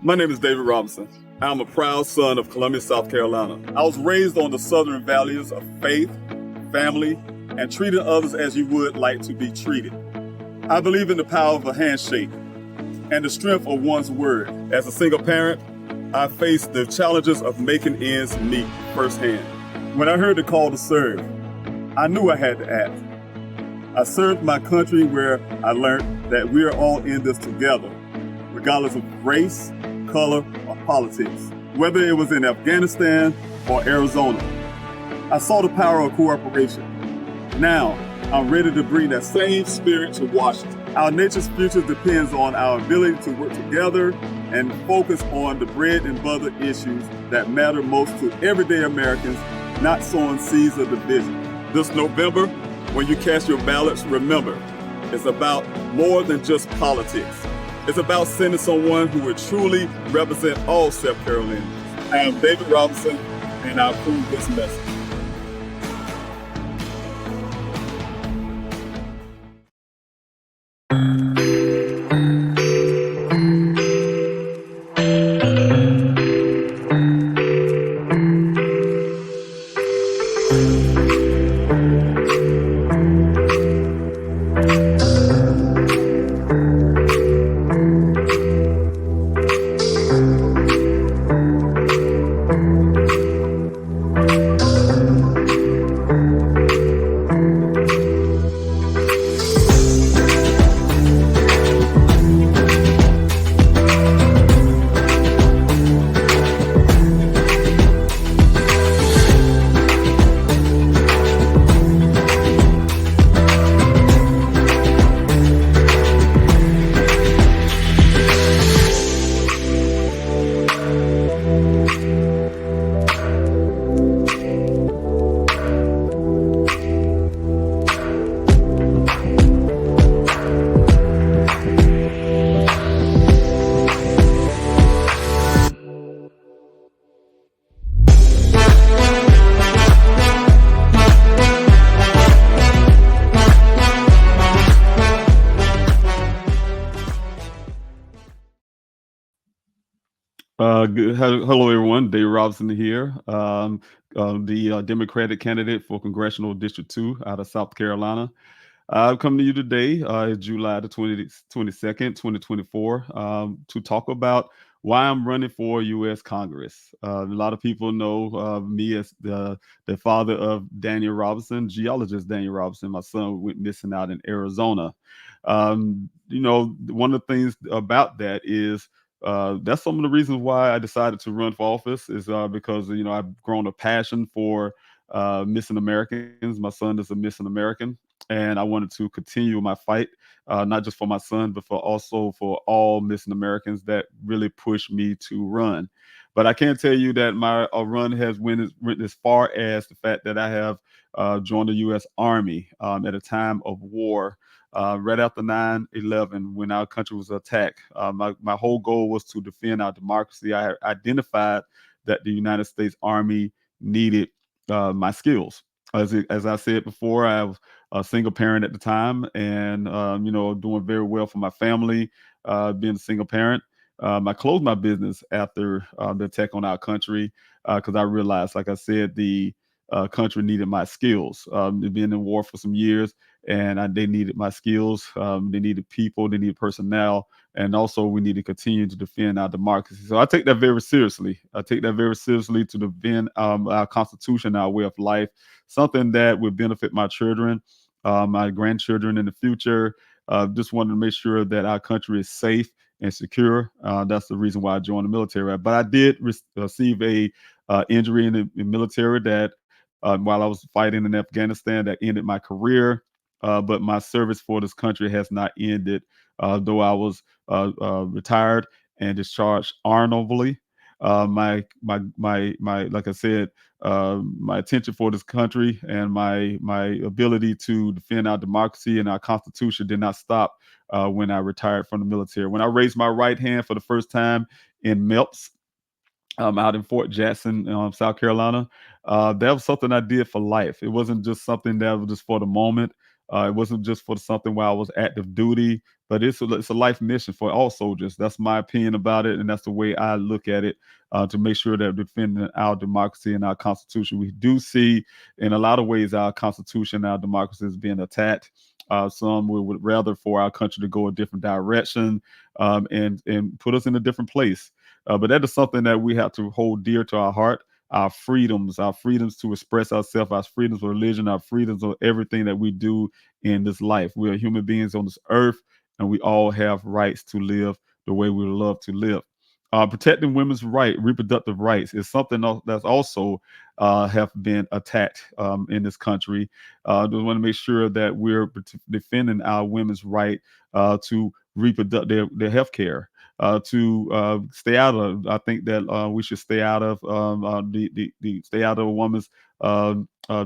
My name is David Robinson. I'm a proud son of Columbia, South Carolina. I was raised on the Southern values of faith, family, and treating others as you would like to be treated. I believe in the power of a handshake and the strength of one's word. As a single parent, I faced the challenges of making ends meet firsthand. When I heard the call to serve, I knew I had to act. I served my country where I learned that we are all in this together, regardless of race, color, or politics. Whether it was in Afghanistan or Arizona, I saw the power of cooperation. Now, I'm ready to bring that same spirit to Washington. Our nation's future depends on our ability to work together and focus on the bread and butter issues that matter most to everyday Americans, not sowing seeds of division. This November, when you cast your ballots, remember, it's about more than just politics. It's about sending someone who would truly represent all South Carolinians. I am David Robinson, and I approve this message. Hello, everyone. Dave Robinson here, the Democratic candidate for Congressional District 2 out of South Carolina. I've come to you today, July the 22nd, 2024, to talk about why I'm running for U.S. Congress. A lot of people know me as the father of Daniel Robinson, geologist Daniel Robinson. My son went missing out in Arizona. One of the things about that is that's some of the reasons why I decided to run for office is because I've grown a passion for missing Americans. My son is a missing American, and I wanted to continue my fight, not just for my son, but for also for all missing Americans that really pushed me to run. But I can tell you that my run has went as far as the fact that I have joined the U.S. Army at a time of war. Right after 9/11, when our country was attacked, my whole goal was to defend our democracy. I identified that the United States Army needed my skills. As I said before, I was a single parent at the time, and doing very well for my family. Being a single parent, I closed my business after the attack on our country because I realized, like I said, the country needed my skills. They've been in war for some years, and they needed my skills. They needed people, they needed personnel, and also we need to continue to defend our democracy. So I take that very seriously. I take that very seriously to defend our Constitution, our way of life, something that would benefit my children, my grandchildren in the future. Just wanted to make sure that our country is safe and secure. That's the reason why I joined the military. But I did receive a injury in the military that while I was fighting in Afghanistan that ended my career. But my service for this country has not ended, though I was retired and discharged honorably. Like I said, my attention for this country and my ability to defend our democracy and our Constitution did not stop when I retired from the military. When I raised my right hand for the first time in MELPS, out in Fort Jackson, South Carolina. That was something I did for life. It wasn't just something that was just for the moment. It wasn't just for something while I was active duty, but it's a life mission for all soldiers. That's my opinion about it, and that's the way I look at it. To make sure that defending our democracy and our constitution, we do see in a lot of ways our constitution, our democracy is being attacked. Some would rather for our country to go a different direction, and put us in a different place. But that is something that we have to hold dear to our heart. Our freedoms to express ourselves, our freedoms of religion, our freedoms of everything that we do in this life. We are human beings on this earth, and we all have rights to live the way we love to live. Protecting women's reproductive rights, is something that's also have been attacked in this country. We want to make sure that we're defending our women's right to reproduce their health care, to stay out of. I think that we should stay out of the stay out of a woman's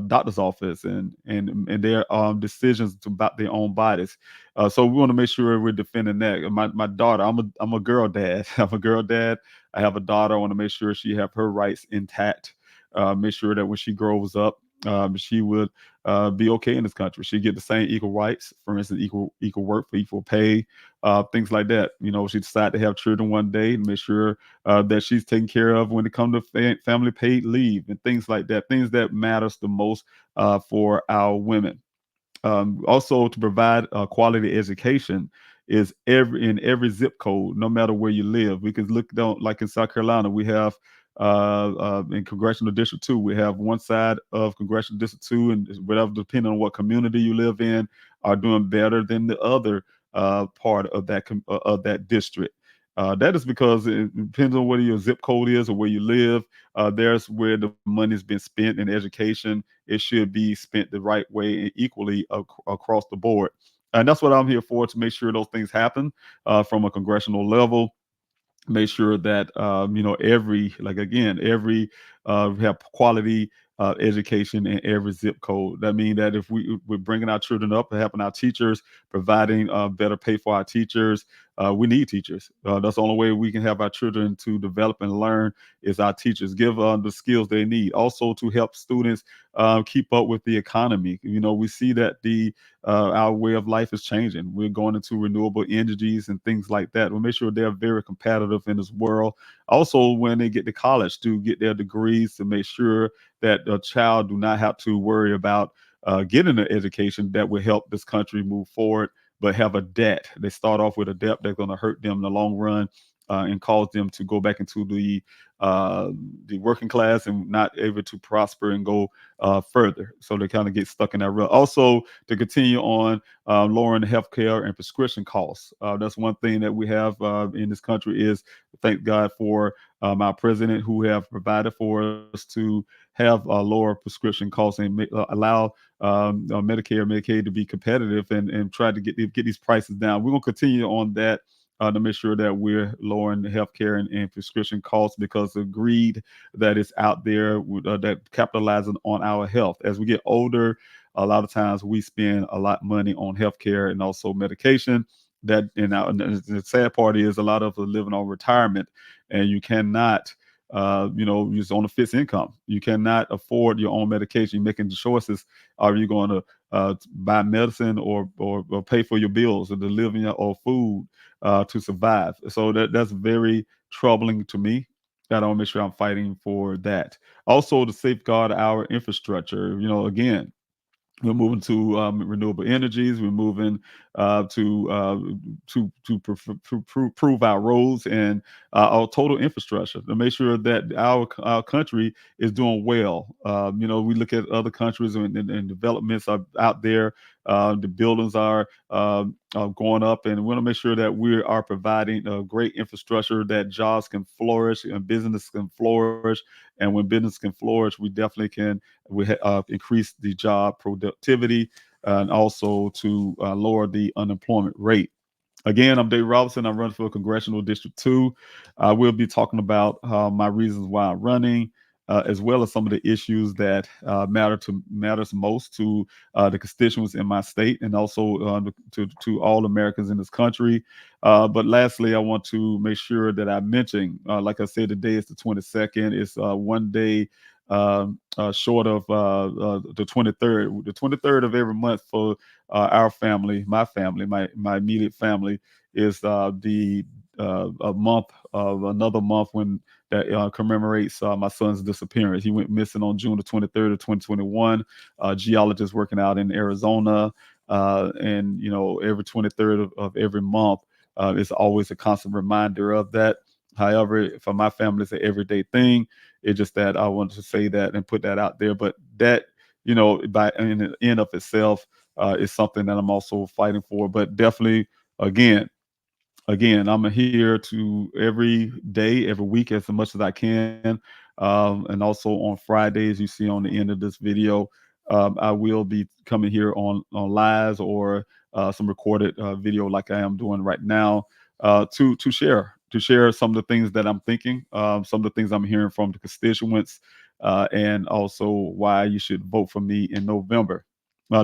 doctor's office and their decisions about their own bodies. So we want to make sure we're defending that. My daughter, I'm a girl dad. I'm a girl dad. I have a daughter. I want to make sure she have her rights intact. Make sure that when she grows up, she would be okay in this country. She get the same equal rights, for instance, equal work for equal pay, things like that. You know, she decide to have children one day, and make sure that she's taken care of when it comes to family paid leave and things like that. Things that matters the most for our women. Also, to provide quality education is in every zip code, no matter where you live. We can look down, like in South Carolina, we have in Congressional District 2, we have one side of Congressional District 2, and whatever, depending on what community you live in, are doing better than the other part of that district. That is because it depends on whether your zip code is or where you live. There's where the money's been spent in education. It should be spent the right way and equally across the board. And that's what I'm here for, to make sure those things happen from a congressional level. Make sure that every have quality education in every zip code. That means that if we're bringing our children up and helping our teachers, providing better pay for our teachers. We need teachers. That's the only way we can have our children to develop and learn, is our teachers give the skills they need. Also, to help students keep up with the economy. You know, we see that our way of life is changing. We're going into renewable energies and things like that. We'll make sure they're very competitive in this world. Also, when they get to college, to get their degrees, to make sure that a child do not have to worry about getting an education that will help this country move forward, but have a debt. They start off with a debt that's going to hurt them in the long run, and cause them to go back into the working class and not able to prosper and go further. So they kind of get stuck in that rut. Also, to continue on lowering healthcare and prescription costs. That's one thing that we have in this country, is thank God for our president, who have provided for us to have lower prescription costs and allow Medicare, Medicaid to be competitive, and try to get these prices down. We're going to continue on that to make sure that we're lowering the healthcare and prescription costs, because the greed that is out there that capitalizing on our health. As we get older, a lot of times we spend a lot of money on healthcare and also medication. And the sad part is, a lot of us are living on retirement, and you cannot. You're on a fixed income. You cannot afford your own medication. You're making the choices. Are you going to buy medicine, or pay for your bills, or to live in or food to survive? So that's very troubling to me. I want to make sure I'm fighting for that. Also, to safeguard our infrastructure. Again, we're moving to renewable energies. We're moving to improve our roads and our total infrastructure, to make sure that our country is doing well. We look at other countries, and developments are out there. The buildings are going up, and we want to make sure that we are providing a great infrastructure, that jobs can flourish and business can flourish. And when business can flourish, we definitely can increase the job productivity, and also to lower the unemployment rate. Again, I'm Dave Robinson. I run for Congressional District 2. I will be talking about my reasons why I'm running, as well as some of the issues that matters most to the constituents in my state, and also to all Americans in this country. But lastly, I want to make sure that I mention, like I said, today is the 22nd. It's one day short of the 23rd. The 23rd of every month for our family, my immediate family, is the a month of another month when that commemorates my son's disappearance. He went missing on June the 23rd of 2021. Geologist working out in Arizona, and every 23rd of every month is always a constant reminder of that. However, for my family, it's an everyday thing. It's just that I wanted to say that and put that out there. But that, by in the end of itself, is something that I'm also fighting for. But definitely, again, I'm here to every day, every week, as much as I can. And also on Fridays, you see on the end of this video, I will be coming here on lives or some recorded video like I am doing right now, to share some of the things that I'm thinking, some of the things I'm hearing from the constituents, and also why you should vote for me in November.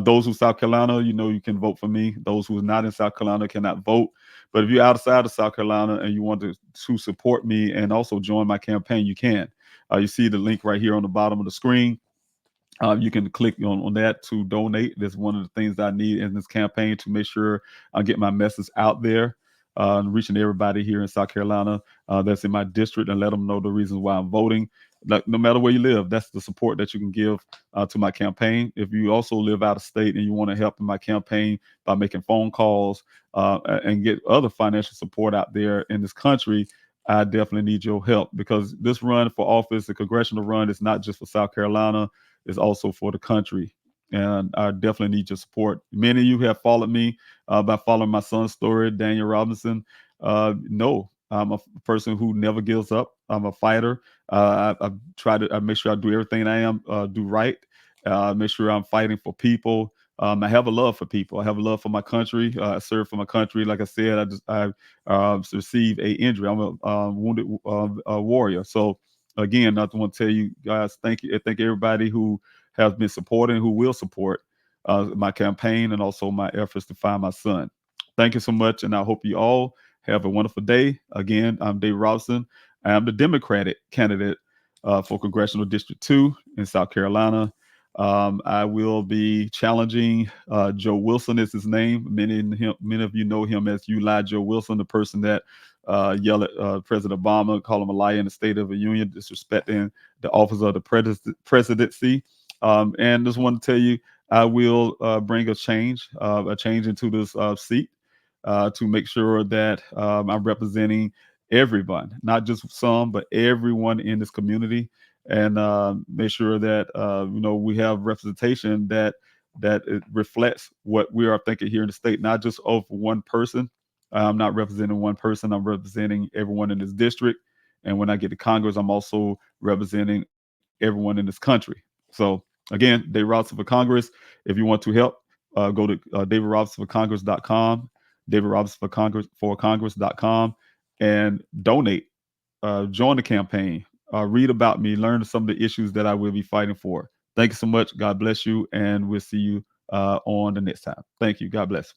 Those who South Carolina, you can vote for me. Those who are not in South Carolina cannot vote. But if you're outside of South Carolina and you want to support me and also join my campaign, you can. You see the link right here on the bottom of the screen. You can click on that to donate. That's one of the things that I need in this campaign to make sure I get my message out there, reaching everybody here in South Carolina that's in my district, and let them know the reasons why I'm voting. Like, no matter where you live, that's the support that you can give to my campaign. If you also live out of state and you want to help in my campaign by making phone calls and get other financial support out there in this country, I definitely need your help, because this run for office, the congressional run, is not just for South Carolina, it's also for the country. And I definitely need your support. Many of you have followed me by following my son's story, Daniel Robinson. No, I'm a person who never gives up. I'm a fighter. I make sure I do everything I am, do right. Make sure I'm fighting for people. I have a love for people. I have a love for my country. I serve for my country. Like I said, I received a injury. I'm a wounded warrior. So again, I want to tell you guys, thank you. Thank everybody who has been supporting, who will support my campaign and also my efforts to find my son. Thank you so much, and I hope you all have a wonderful day. Again, I'm Dave Robinson. I am the Democratic candidate for Congressional District 2 in South Carolina. I will be challenging Joe Wilson is his name. Many of you know him as Uli Joe Wilson, the person that yelled at President Obama, call him a liar in the State of the Union, disrespecting the office of the presidency. And just want to tell you, I will bring a change into this seat to make sure that I'm representing everyone, not just some, but everyone in this community, and make sure that we have representation that it reflects what we are thinking here in the state, not just of one person. I'm not representing one person. I'm representing everyone in this district. And when I get to Congress, I'm also representing everyone in this country. So again, David Robinson for Congress. If you want to help, go to davidrobinsonforcongress.com, davidrobinsonforcongress.com, and donate. Join the campaign. Read about me. Learn some of the issues that I will be fighting for. Thank you so much. God bless you, and we'll see you on the next time. Thank you. God bless.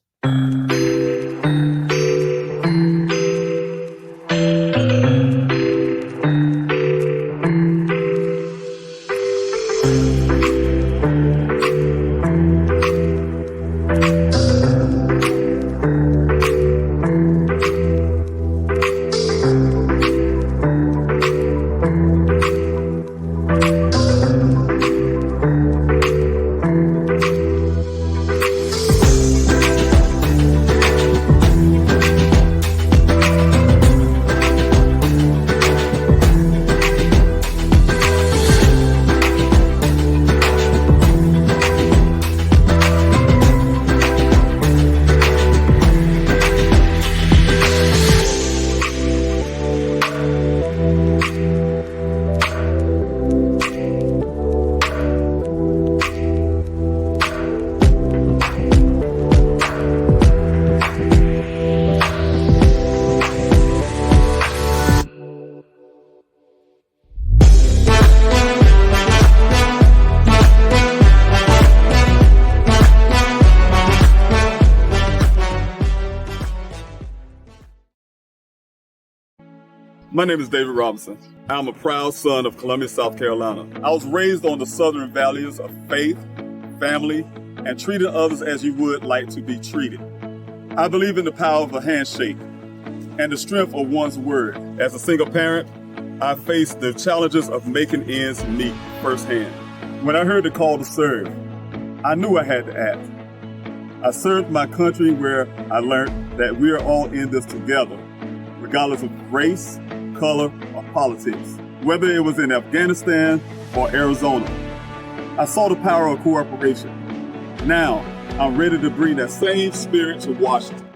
My name is David Robinson. I'm a proud son of Columbia, South Carolina. I was raised on the Southern values of faith, family, and treating others as you would like to be treated. I believe in the power of a handshake and the strength of one's word. As a single parent, I faced the challenges of making ends meet firsthand. When I heard the call to serve, I knew I had to act. I served my country where I learned that we are all in this together, regardless of race, color, or politics. Whether it was in Afghanistan or Arizona, I saw the power of cooperation. Now, I'm ready to bring that same spirit to Washington.